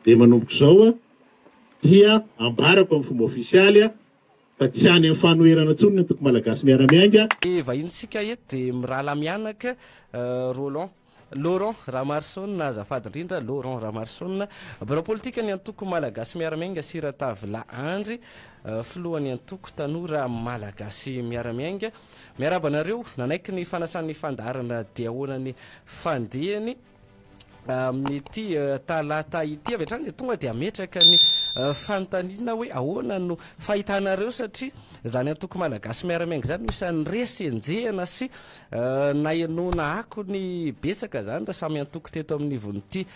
dia manomboka izao dia ambarako amin'ny fomba ofisialy fa tsy any amin'ny fanoherana ntsony ny antoko malagasy miaramiainga. Vahintsika eto dia mirala mianaka Laurent Ramarson azafady indrindra Laurent Ramarson bara politika ny antoko malagasy miaramiainga Siratavila Andry filohan'ny antoko tanora malagasy miaramiainga miarabanareo nanaiky ny fanasan'ny fandarana dia ahoanany fandehany amin'ity talata ity avy hatrany dia tonga dia ametraka ny fanontaniana hoe ahoana no fahitanareo satria zany antoko malagasy miaramiainga zany isan'ny resy enjehana sy nahenona ako ny betsaka zany raha samy antoko teto amin'ny von'ity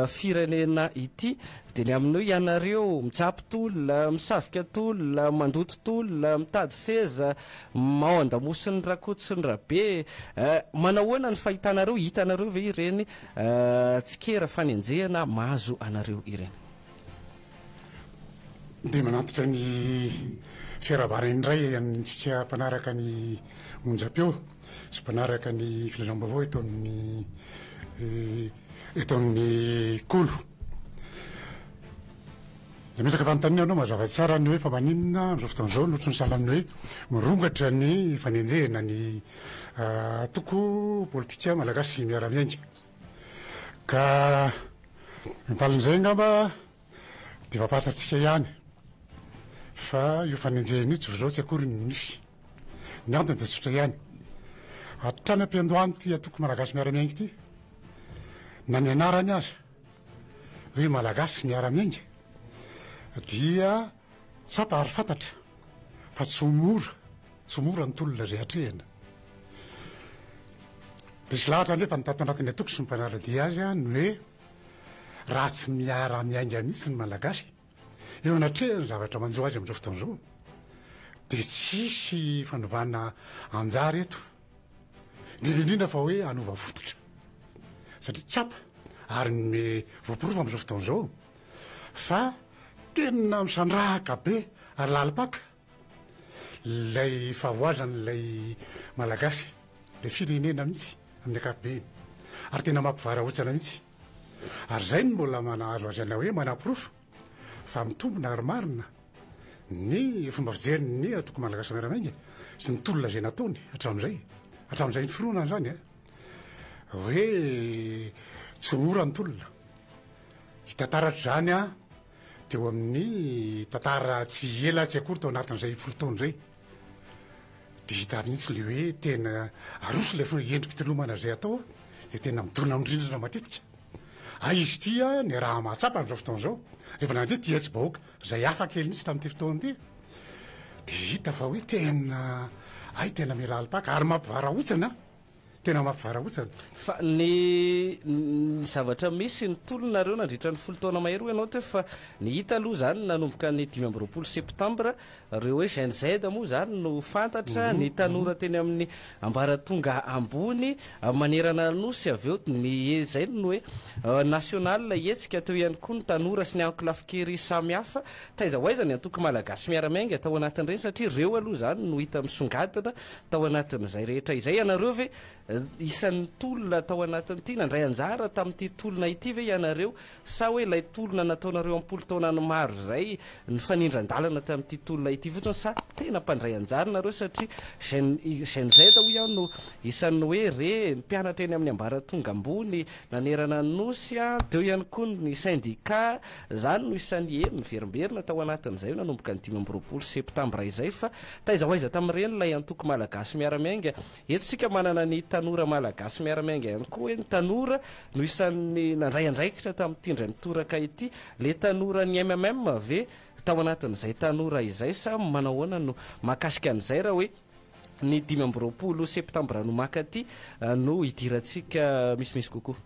firenena ity dia ny amin'io ianareo mitsapy tolona misavika tolona mandoto tolona mitady seza maondamosy ny rakoto sy ny rabe manao hoana ny fahitanareo hitanareo ve ireny tsikera fanenjehana mahazo anareo ireny dia manatitra ny fiarahabana indray antsika mpanaraka ny onjam-peo sy mpanaraka ny filazam-baovao eto amin'ny kolo da metraka fanontaniana anao mazava tsara ny hoe fa maninona am'izao fotoan'izao no otrany sahala amin'ny hoe mirongatra ny fanenjehana ny toko politika malagasy miaramiainga ka mivalin'izay ngamba dia fampatatsika ihany fa io fanenjehana io tsy zao tsy akory ny misy ny antony dia tsotra ihany hatrany ampiandohany ty atoko malagasy miaramiainga ity na ny anarany aza hoe malagasy miaramiainga dia tsapa ary fantatra fa tsy mora ny tolona zay hatrehana misy lahatra nefa nytato anatin'ny atoko sy ny mpanaladia azy ny hoe raha tsy miara-miainga mihitsy ny malagasy eo anatrehany zavatra manjo azy amin'izao fotoan'izao dia tsisy fanovana anjary eto indrindrindrindra fa hoe anova fototra satria tsapa ary ny voapirova amin'izao fotoan'izao fa tena misandrahaka be ary lalipaka lay fahavoazany lay malagasy lay firenena mihitsy amin'ny akapobeiny ary tena mampivarahontsana mihitsy ary zay ny mbola manahazo azy ana hoe manam-pirofo fa mitombona ary marina ny fomba fijery ny atoko malagasy miaramiainga sy ny tolona zay nataony hatramin'izay ny fironana zany hoe tsy mora ny tolona hitantaratra zany teo amin'ny tantara tsy ela tsy akory tao anatin'izay folotaony zay dia hita mihitsy le hoe tena aroso le endrim-pitilomana zay atao dia tena midona mindrindrina matetika izy tia ny raha mahatsapa amin'izao fotoan'izao rehefa nandeha tia tsy bahoaka zay hafa kely mihitsy tamin'ity fotoana ity dia hita fa hoe tena milalipaka ary mampivarahontsana tena mampivarahontsana fa ny zavatra misy ny tolonareo nandritra ny folo taona mahery ianao te fa ny hita aloha zany nanomboka ny 5 septambra reo hoe GNZ moa zany no fantatra ny tanora teny amin'ny ambaratonga ambony manerana nosy avy eo ny zay no hoe national etsika teo ihany koa ny tanora sy ny anklafikely samihafa taiza hoaiza ny antoko malagasy miaramiainga tao anatin'ireny satria reo aloha zany no hita misongadina tao anatin'izay rehetra izay ianareo ve isan'ny tolona tao anatin'ity nandray anjara tamin'ity tolona ity ve ianareo sa hoe ilay tolona nataonareo ampolo taona ny maro zay ny fanindran-dalana tamin'ity tolona ity fotsiny sa tena mpandray anjara nareo satria zay ho iaho no isan'ny hoe re mpianatra eny amin'ny ambaratonga ambony nanerana nosy teo ihany koa ny syndicat zany no isan'ny eny miverimberina tao anatin'izay nanomboka ny 5 septambra izay fa taiza hoaiza tamin'ireny ilay antoko malagasy miaramiainga eto sika manana ny tanora malagasy miaramiainga ihany koa hoe ny tanora no isan'ny nandray andraikitra tamin'ity indray mitoraka ity le tanora ny MMM ve tao anatin'izay tanora izay sa manao hoana no mahakasika an'izay raha hoe ny 5 septambra no makaty no hidirantsika misimisy kokoa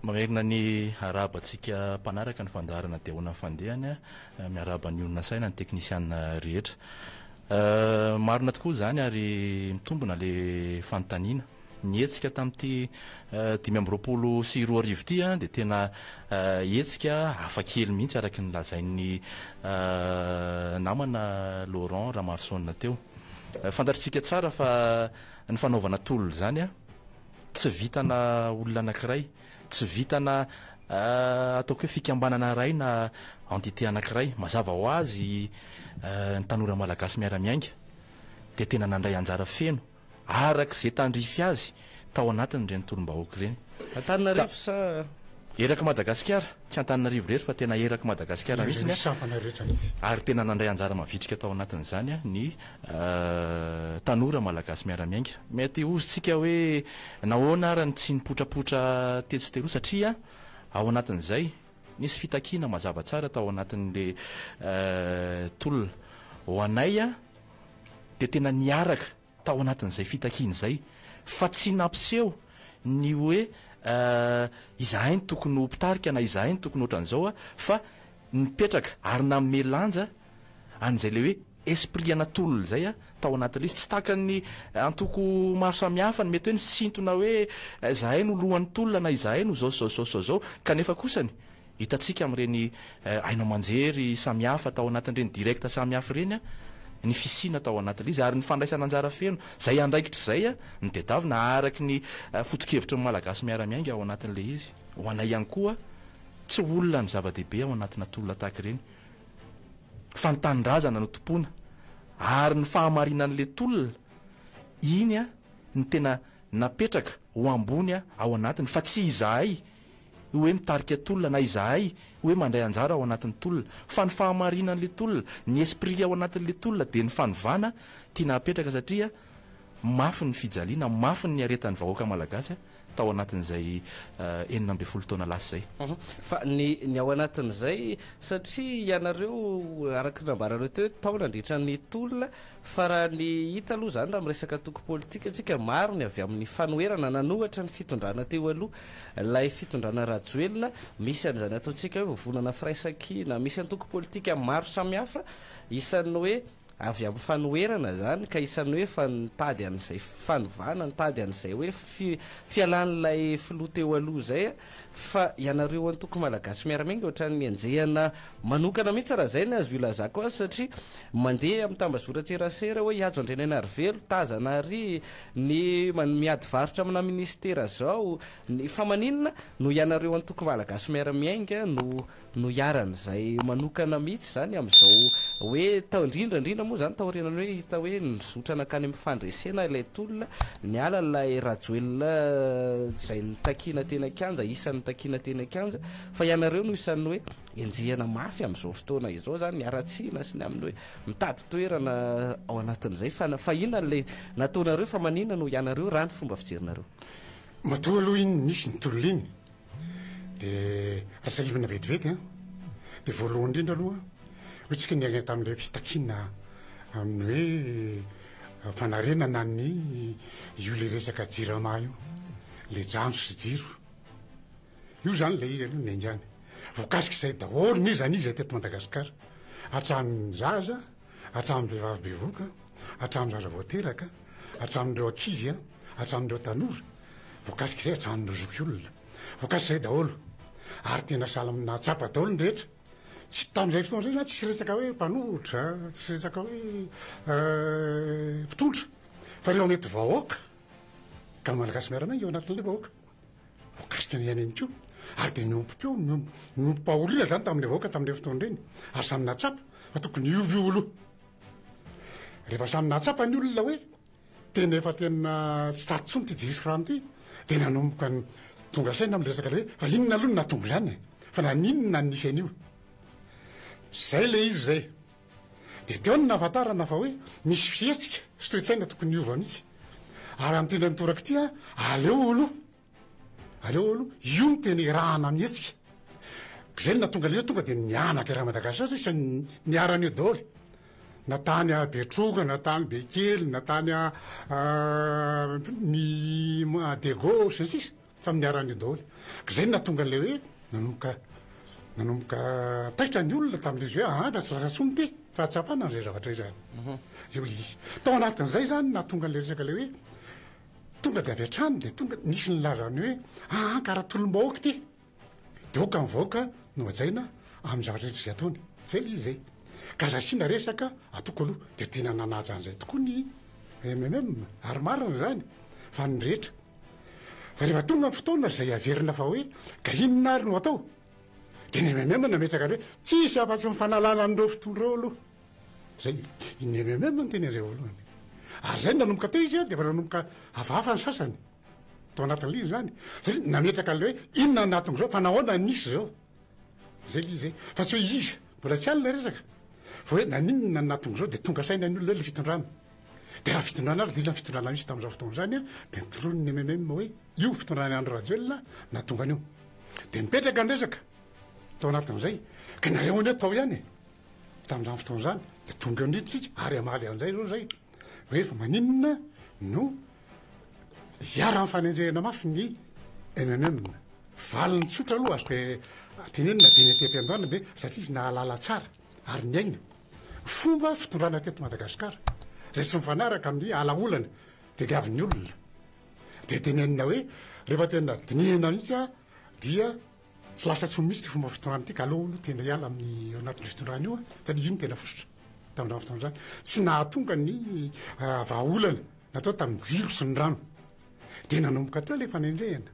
mamerina ny arabantsika mpanaraka ny fandarana dia hoana fandehany miaraba ny olona saina ny teknisiana rehetra marina tokoa zany ary mitombona le fanontaniana ny etsika tamin'ity 5 sy 2 arivo ity dia tena etsika hafakely mihitsy araky ny lazain'ny namana Laurent Ramarson teo fantaritsika tsara fa ny fanaovana tolona zany tsy vitana olona anankiray tsy vitana ataoko hoe fikambanana ray na entité anankiray mazava ho azy ny tanora malagasy miara-miainga de tena nandray anjara feno arak'izay tandrify azy tao anatiny reny tolom-bahoaka reny Antananarivo sa eraka Madagasikara tsy Antananarivo rehetra fa tena eraka Madagasikara mihitsy sampana rehetra mihitsy ary tena nandray anjara mavitrika tao anatin'izany ny tanora malagasy miara-miainga mety ozytsika hoe nahoana arany tsy nipotrapotra tetsy teroa satria ao anatin'izay nisy fitakiana mazava tsara tao anatin'le tolona ho anay a de tena niaraka tao anatin'izay fitakiana izay fa tsy nampiseho ny hoe izahay ny tokony ho mpitarika na izahay ny tokony ohatran'izao a fa nipetraka ary namelanja an'izay le hoe esprit anatolona zay a tao anatin'le izy tsy takany antoko maro samihafa ny mety hoe ny sintona hoe zahay no lohan'ny tolona na izahay no zao kanefa kosany hitatsika amin'ireny ainao manjery samihafa tao anatin'ireny directa samihafa ireny a ny fisina tao anatin'le izy ary ny fandraisana anjara feno zay andraikitra zay a ny tedavina araky ny fotokevitry ny malagasy miara-miainga ao anatin'le izy ho anay ihany koa tsy olona ny zava-dehibe ao anatina tolona tahaka ireny fa ny tanindrazana no tompona ary ny fahamarinan'le tolona iny a ny tena napetraka ho ambony a ao anatiny fa tsy izahay hoe mitarika tolona na izahay hoe mandray anjara ao anatin'ny tolona fa ny fahamarinan'le tolona ny esprit ao anatin'le tolona de ny fanovana tia napetraka satria mafy ny fijaliana mafy ny aretan'ny vahoaka malagasy tao anatin'izay 12 taona lasa zay fa ny ao anatin'izay satria ianareo araky nambarareo teo tao nandritra ny tolona fa raha ny hita aloha zany raha miresaka toko politika atsika maro ny avy amin'ny fanoherana nanohatra ny fitondrana teo aloha lay fitondrana rajoelina misy an'izany ataontsika hoe vovonana firaisakina misy any toko politika maro samihafa isan'ny hoe avy amin'ny fanoherana zany ka isan'ny hoe fa nitady an'izay fanovana nitady an'izay hoe fialan'ilay filoha teo aloha zay fa ianareo antoko malagasy miara-miainga ohatran'ny anjehana manokana mihitsy raha zay ny azo ilazako azy satria mandeha amin'ny tambazora-tserasera hoe hiajo andrenena arivelo tazana ary ny miady varotra amina ministera zao ny fa maninona no ianareo antoko malagasy miara-miainga no iaran'izay manokana mihitsy zany amin'izao hoe tao indrindrandrindra moa zany taorenany hoe hita hoe nizotra nakany amin'ny fandresena ilay tolona ny ala lay rajoelona zay nitakina tena kanja isan'ny takina tena kanja fa ianareo no isan'ny hoe enjehana mafy amin'izao fotoana izao zany niaratsiana sy ny amin'ny hoe mitady toerana ao anatin'izay fa inona n'lay nataonareo fa maninona no ianareo raha ny fomba fijerinareo matoa aloha iny nisy ny tolona iny de asahivana vetivety a de voalohany indrindra aloha hotsika ny agna tamin'le fitakina amin'ny hoe fanarenana ny io le resaka jirama io le janso sy jiro io zany le izy aloha ny anjany voakasika izay daholo mi zany izy teto Madagasikara hatramin'ny zaza hatramin'ny vehivavy bevoka hatramin'ny zaza voateraka hatramin'ireo ankizy a hatramin'ireo tanora voakasika izay hatramin'ireo zokiolona voakasika izay daholo ary tena salamina tsapa daholo ny rehetra tsy tamin'izay fotoana zay zany tsisy resaka hoe mpanohitra tsisy resaka hoe mpitondra fa reo mety vahoaka ka ny malagasy miara-miainga eo anatin'le vahoaka voakasika ny any ko ary de miompom-peo miompom-pahorina zany tamin'le vahoaka tamin'le fotoana reny ary samy natsapa fa tokony iovy olo rehefa samy natsapa ny olona hoe tena efa tena tsy tatitsony ty jirisy rano ty de nanomboka ny tonga saina am'le resaka le hoe fa inona aloha ny natonga zany fa naninona ny nisy an'io zay le izy zay de teo ny nahafantarana fa hoe misy fihetsika sy toe-tsaina tokony iova mihitsy ary amin'ny tendra mitoraka ty a aleo olo io ny teny rahana mihetsika zay ny natonga le tonga de nianaka raha Madagasikara isany niaran'io daholo natany a Betroka natany Bekely natany a ny Dego sy ny sisa samy niaran'io daholo ka zay ny natonga le hoe nanomboka taitra ny olona tamin'le izy hoe da tsy lasatsony ty fa tsapana n'izay zavatra izany zay ho izy tao anatin'izay zany natonga le resaka le hoe tonga de avy atrany de tonga nisy ny lazany hoe karaha tolom-bahoaka ty de oka ny vahoaka no ajaina amin'ny zavatra rehetra zay ataony zay le izy zay ka zasiana resaka atoko aloha de tena nanaja an'izay tokoa ny MMM ary marina zany fa ny rehetra fa rehefa tonga ny fotoana zay averina fa hoe ka inona ary no atao dia ny mmn nametraka hoe tsisy afa-tsy mifanalana n'ireo fotondreo aloha zay iny mm no teny reo alohany ary zay nanomboka teo izy a dia fa nanomboka avahafa ny sasany tao anatin'le izy zany satria nametraka le hoe inona anatin'izao fa nahoana nisy zao zay le izy fa tsy hoe iza mbola tsy alina resaka fa hoe naninona anatin'izao dia tonga saina ny olona hoe le fitondrana dia raha fitondrana ary lila fitondrana misy tamin'izao fotoana zany a dia nitorono ny mm hoe io fitondrana andro rajoelona na tonga an'io dia mipetraka ny resaka tao anatin'izay ka nareo any atao ihany tamin'izany fotoana zany dia tonga eo ndrinitsika ary amaly an'izay zao zay hoe fa maninona no hiara nyfanenjehana mafy ny mm valiny tsotra aloha azo hoe tenenina dia netepy-andoana dia satria izy nahalala tsara ary ny aina fomba fitondrana teto Madagasikara zay tsy mifanaraka amin'ny alaolana dia diavin'ny olona dia tenenina hoe rehefa tena dinihana mihitsy a dia tsy lasa tsy misy ty fomba fitondrana ity ka aloha olo tena hiala amin'ny anatin'ny fitondrana io a satria ino tena fosotra tamin'izany fotoana zany tsy nahatonga ny vahaolana natao tamin'ny jiro sy ny rano dia nanomboka teo le fanenjehana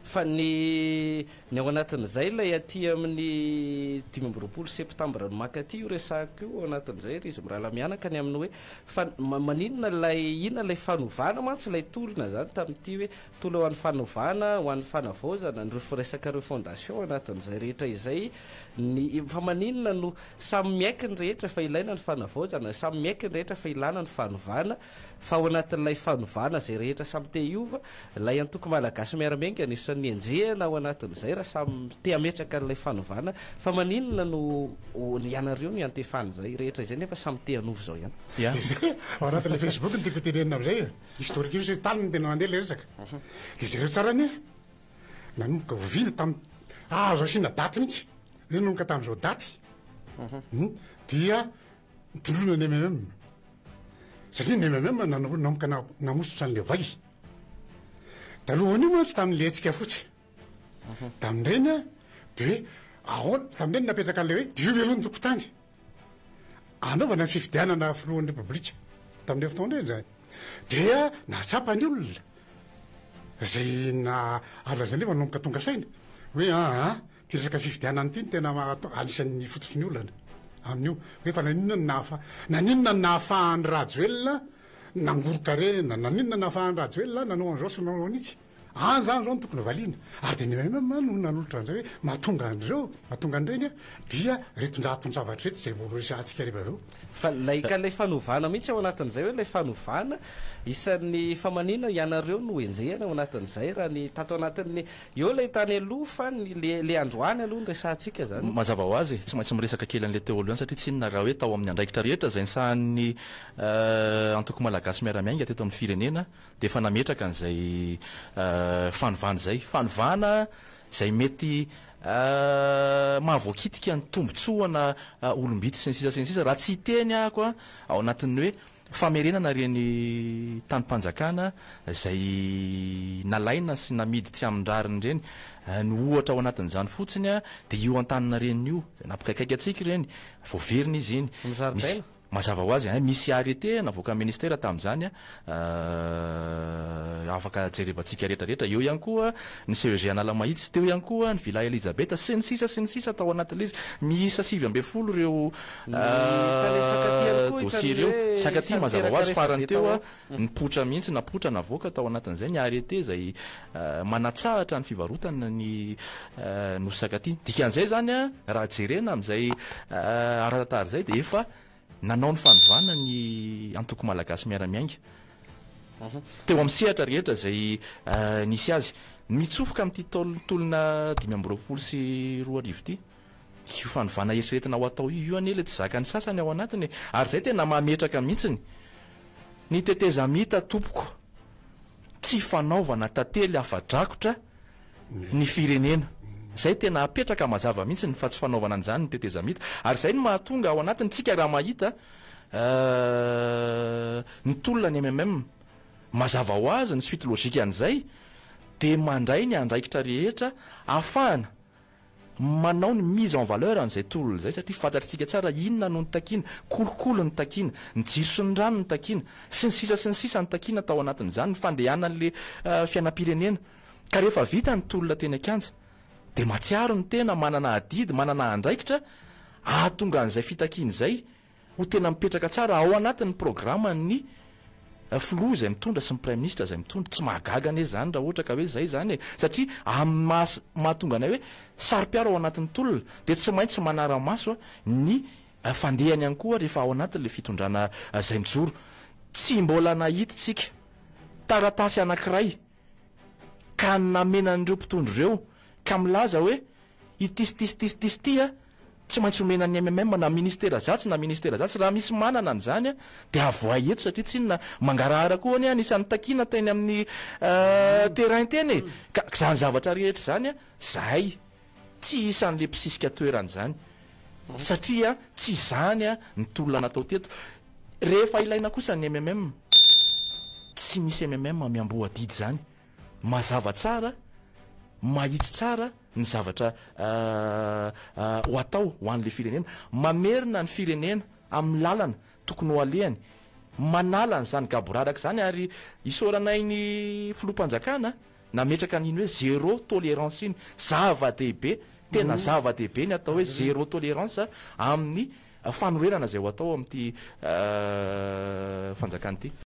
fa ny ao anatin'izay ilay aty amin'ny 20 septambra no makaty io resahako io ao anatin'izay ry izy mirala mianaka ny amin'ny hoe fa maninona lay inona lay fanovana mantsy lay tolona zany tamin'ity hoe tolo ho an'ny fanovana ho an'ny fanavaozana nyreo firesaka reo fondation anatin'izay rehetra izay ny fa maninona no samy miaiky ny rehetra fa ilaina ny fanavaozana samy miaiky ny rehetra fa ilana ny fanovana fa ao anatin'ilay fanovana zay rehetra samy te iova lay antoko malagasy miaramenga nisan'ny enjehana ao anatin'izay raha samy te ametraka n'ilay fanovana fa maninona no ianareo no iantefany zay rehetra izay nefa samy te hanovo zao ihany ao anatin'le Facebook ny tiako tenenina am'izay historique io zay taliny tena mandeha le resaka dia zareo tsara ny nanomboka ovina tamin'ny azo asiana daty mihitsy hoe nanomboka tamin'izao daty dia mitondrona ny mm satria ny mm nanomboka namosotra an'le vay talohany io mantsy tamin'le hetsika fotsy tamin'ireny a dia hoe ahoana tamin'ireny napetraka an'le hoe diovy aloha ny tokotany anaovana ny fifidianana filohan'ny repoblika tamin'le fotoana ireny zany dia natsapa ny olona zay na alazany lefa nanomboka tonga saina hoe ty resaka fifidianana ity ny tena anisan'ny fototry ny olana amin'io hoe fa naninona ny nahafahan'ny rajoelona nangorokarena naninona nahafahan'ny rajoelona nanao an'izao sy nanao anitsy any zany zao ny tokony valiana ary dia ny mm no nanolotra an'izay hoe mahatonga an'ireny a dia reton-jahaton-javatra reto zay voresantsika rehefa aveo fa laika lay fanovana mihitsy ao anatin'izay hoe lay fanovana isan'ny famanina ianareo no enjehana ao anatin'izay raha ny tato anatin'ny eo lay tany aloha fa le androany aloha ny resantsika zany mazava ho azy tsy maintsy miresaka kely an'le teo olo ihany satria tsy inona raha hoe tao amin'ny andraikitra rehetra zay ny sahan'ny antoko malagasy miaramiainga teto amin'ny firenena dia efa nametraka an'izay fanovana zay fanovana zay mety mahavoakitika ny tombotsoana olombitsy sy ny sisa raha tsy hiteny ahako a ao anatin'ny hoe famerenana reny tanympanjakana zay nalaina sy namidy tsy amindrariny reny ny ohatra ao anatin'izany fotsiny a dia io an-tanina reny io zay nampikaikaiky atsika reny voaverina izy iny misy mazava ho azy misy arrêté navoaka ministera tamin'izany afaka jerevantsika rehetrarehetra eo ihany koa ny CEG Analamahitsy teo ihany koa ny Villa Elizabeth sy ny sisa tao anatin'le izy miisa 7 reo dossier reo sakaty mazava ho azy farany teo nipotra mihitsy napotra navoaka tao anatin'izay ny arrêté zay manatsahatra ny fivarotana ny nosy sakaty dikan'izay zany a raha jerena amin'izay aratatary zay dia efa nanao ny fanovana ny antoko malagasy miaramiainga teo amin'ny sehatra rehetra zay nisy azy mitsofoka amin'ity tolona 5 sy 2 arivo ity io fanovana eritreretina ho atao io anele tsy zaka ny sasany ao anatiny ary zay tena mametraka mihitsiny ny tetezamita tompoko tsy fanaovana tantely afa-drakotra ny firenena zay tena apetraka mazava mihitsy fa tsy fanaovana an'izany ny tetezamita ary zay no mahatonga ao anatiny tsika raha mahita ny tolona ny mm mazava ho azy ny suite logika an'izay dia mandray ny andraikitra rehetra ahafahana manao ny mise en valeur an'izay tolona zay satria fantatritsika tsara inona no ny takiana kolokolo ny takiana ny jiro sy ny rano ny takiana sy ny sisa ny takiana tao anatin'izany ny fandehanan'le fiainam-pirenena ka rehefa vita ny tolona teny akanja de matsiaro ny tena manana adidy manana andraikitra ahatonga an'izay fitakiana izay ho tena mipetraka tsara ao anatin'ny programa ny filoha zay mitondra sy ny prime ministre zay mitondra tsy mahagaga ane zany raha ohatra ka hoe zay zany satria mahatonga anay hoe sary-piaro ao anatin'ny tolona de tsy maintsy manara-maso ny fandehany ihany koa rehefa ao anatin'le fitondrana zay mijoro tsy mbola nahititsika taratasy anankiray ka namenan'ireo mpitondro ireo ka milaza hoe itisy tsy maintsy omena ny MMM na ministera zatsy na ministera zatsy raha misy manana an'izany de avoay eto satria tsy inona mangarahara koa any anisan'ny takiana teny amin'ny terrain teny ka zany zavatra rehetra zany zahay tsy isan'le mpisisika toeran'izany satria tsy zany ny tolona natao teto rehefa ilaina kosa ny MMM tsy misy MMM miamboa didy zany mazava tsara mahitsy tsara ny zavatra ho atao ho an'le firenena mamerina ny firenena amin'ny lalana tokony ho alehany manala n'izany gaboraraka zany ary isoranay ny filohampanjakana nametraka n'iny hoe zéro tolérance iny zava-dehibe tena zava-dehibe ny atao hoe zéro tolérance amin'ny fanorenana zay ho atao amin'ity fanjakana ity